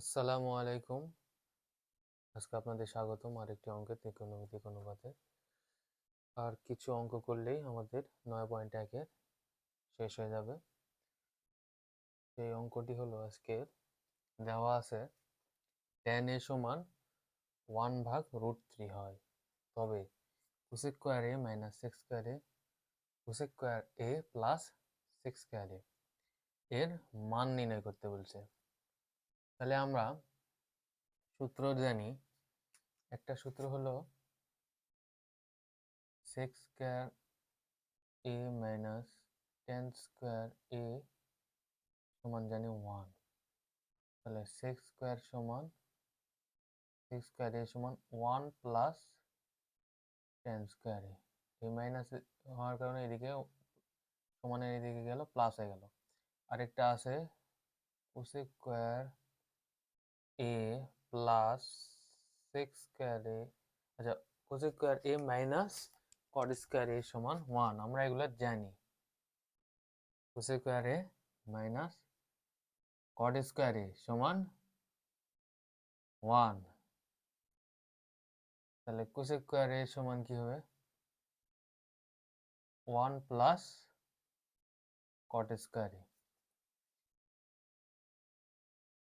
আসসালামু আলাইকুম। আজকে আপনাদের স্বাগতম আরেকটি অঙ্কের ত্রিকোণমিতিক অনুপাতে। আর কিছু অঙ্ক করলেই আমাদের 9.1 শেষ হয়ে যাবে। এই অঙ্কটি হলো আজকের দেওয়া আছে tan a সমান 1/√3 হয়, তবে cosec square a minus sec square a cosec square a plus sec square a এর মান নির্ণয় করতে বলছে। তাহলে আমরা সূত্র জানি, একটা সূত্র হলো sec square a minus tan square a সমান জানি 1। তাহলে sec স্কয়ার a সমান 1 প্লাস tan স্কয়ার a। এই মাইনাস হওয়ার কারণে এদিকে সমানের এদিকে গেল, প্লাস হয়ে গেল। আরেকটা আছে cosec square a plus sec square a। আচ্ছা, cosec square a minus cot square a সমান 1, আমরা এগুলো জানি। cosec square a minus cot square a সমান 1। তাহলে cosec স্কয়ার a সমান কি হবে? 1 প্লাস cot স্কয়ার a।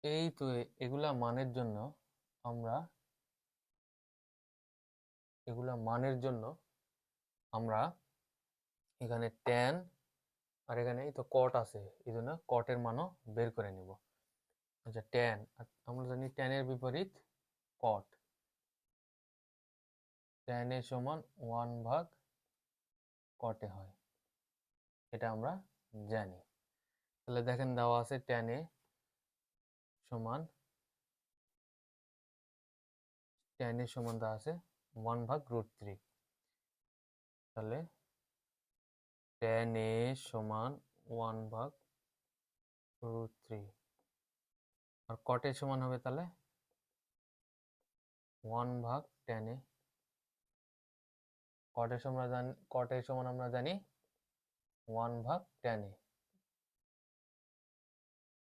এই তো এগুলা মানের জন্য আমরা এখানে tan আর এখানে এই তো cot আছে, এই জন্য cot এর মানও বের করে নিব। আচ্ছা, tan আমরা জানি tan এর বিপরীত cot। tan a সমান 1/cot a হয়, এটা আমরা জানি। তাহলে দেখেন দেওয়া আছে tan a সমান দেওয়া আছে 1/√3। তাহলে tan a সমান 1/√3 আর cot a সমান হবে তাহলে 1/tan a। cot a সমান আমরা জানি 1/tan a,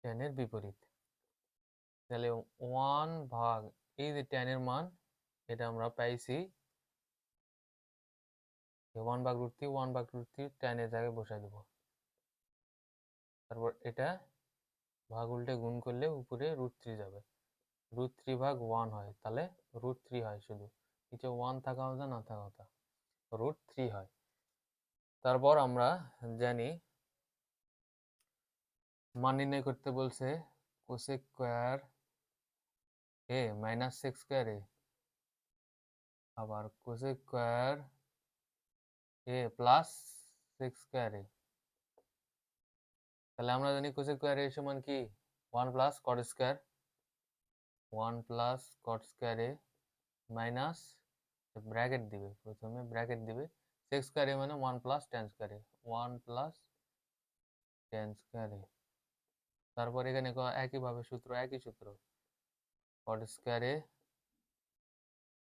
tan এর বিপরীত। তাহলে 1 ভাগ এই যে tan এর মান, এটা আমরা পাইছি 1/√3 tan এর জায়গায় বসাই দেব। তারপর এটা ভাগ উল্টে গুণ করলে উপরে √3 যাবে, √3 ভাগ 1 হয়, তাহলে √3 হয়। শুধু নিচে 1 থাকা কথা না থাকা কথা, √3 হয়। তারপর আমরা জানি মান নির্ণয় করতে বলছে cosec square a minus sec square a, আবার cosec square a plus sec square a। তাহলে আমরা জানি cosec স্কয়ার a সমান কি 1 plus cot square, 1 plus cot square a minus bracket দিবে, প্রথমে ব্র্যাকেট দিবে sec স্কয়ার a মানে 1 plus tan square a, 1 plus tan square a। তারপর এখানে একই সূত্র cot square a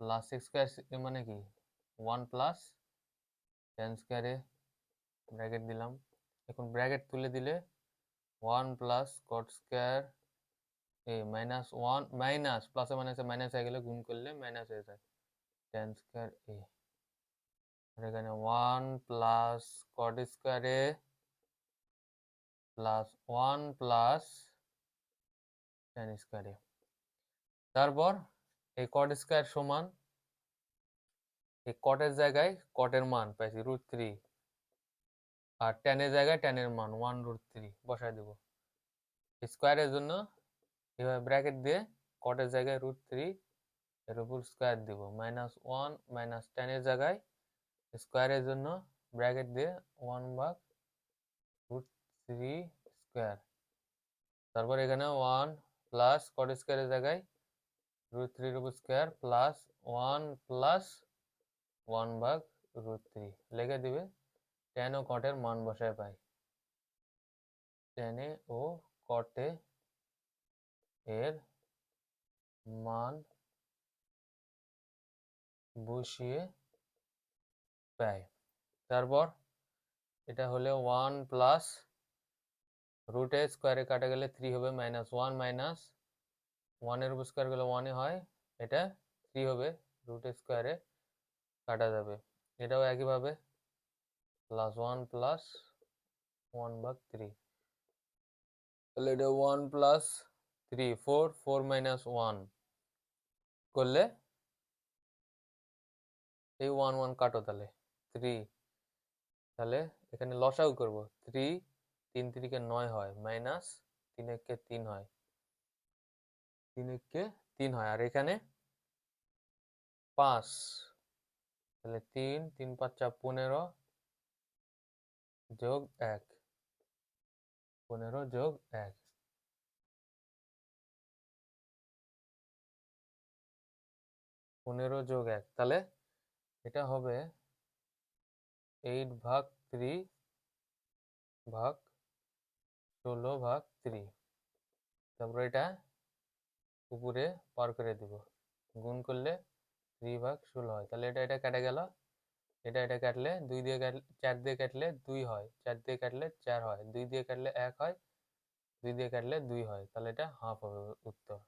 plus sec square a মানে কি 1 plus tan square a, bracket দিলাম। এখন ব্র্যাকেট তুলে দিলে 1 plus cot square a minus 1 minus প্লাসে মাইনাসে মাইনাস হয়ে গেলে গুণ করলে মাইনাস হয়ে যায় tan স্কয়ার a। আর এখানে 1 plus cot square a plus 1 plus tan square a। তারপর এই cot স্কয়ার সমান এই cot এর জায়গায় cot এর মান পাইছি √3, আর tan এর জায়গায় tan এর মান 1√3 বসাই দেব। স্কয়ারের জন্য এভাবে ব্র্যাকেট দিয়ে cot এর জায়গায় √3 এর উপর স্কয়ার দিব, -1 মাইনাস tan এর জায়গায় স্কয়ারের জন্য ব্র্যাকেট দিয়ে 1/√3 স্কয়ার। তারপর এখানে 1 প্লাস cot স্কয়ার এর জায়গায় √3 এর উপর স্কয়ার প্লাস 1 প্লাস 1/√3 লিখে দিবে। tan ও cot এর মান বসায় পাই, tan ও cot এর মান বসিয়ে পাই। তারপর এটা হলে 1 প্লাস √a স্কয়ারে কাটা গেলে 3 হবে, -1 মাইনাস ওয়ানের উপর স্কোয়ার করলে ওয়ানই হয়, এটা 3 হবে, রুট স্কোয়ারে কাটা যাবে। এটাও একইভাবে প্লাস 1 প্লাস 1/3, তাহলে এটা 1 প্লাস 3 4 4 মাইনাস 1 করলে এই 1 1 কাটো, তাহলে 3, তাহলে এখানে লসাগু করব, 3 3 3 9 হয়, মাইনাস 3 1 3 হয়, 3 1 3 হয়, আর এখানে 5, তাহলে 3 3 5 15 যোগ 1, 15 যোগ 1, 15 যোগ 1, তাহলে এটা হবে 8/3 ভাগ 16/3, তারপর এটা উপরে পার করে দিব, গুণ করলে 3/16 হয়, তাহলে এটা কেটে গেল, এটা কাটলে 2 দিয়ে কাটলে 4 দিয়ে কাটলে 2 হয়, 4 দিয়ে কাটলে 4 হয়, 2 দিয়ে কাটলে 1 হয়, 2 দিয়ে কাটলে 2 হয়, তাহলে এটা হাফ হবে উত্তর,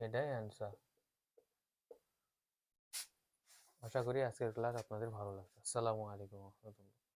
এটাই অ্যান্সার। আশা করি আজকের ক্লাস আপনাদের ভালো লাগছে। আসসালামু আলাইকুম ওয়া রাহমাতুল্লাহ।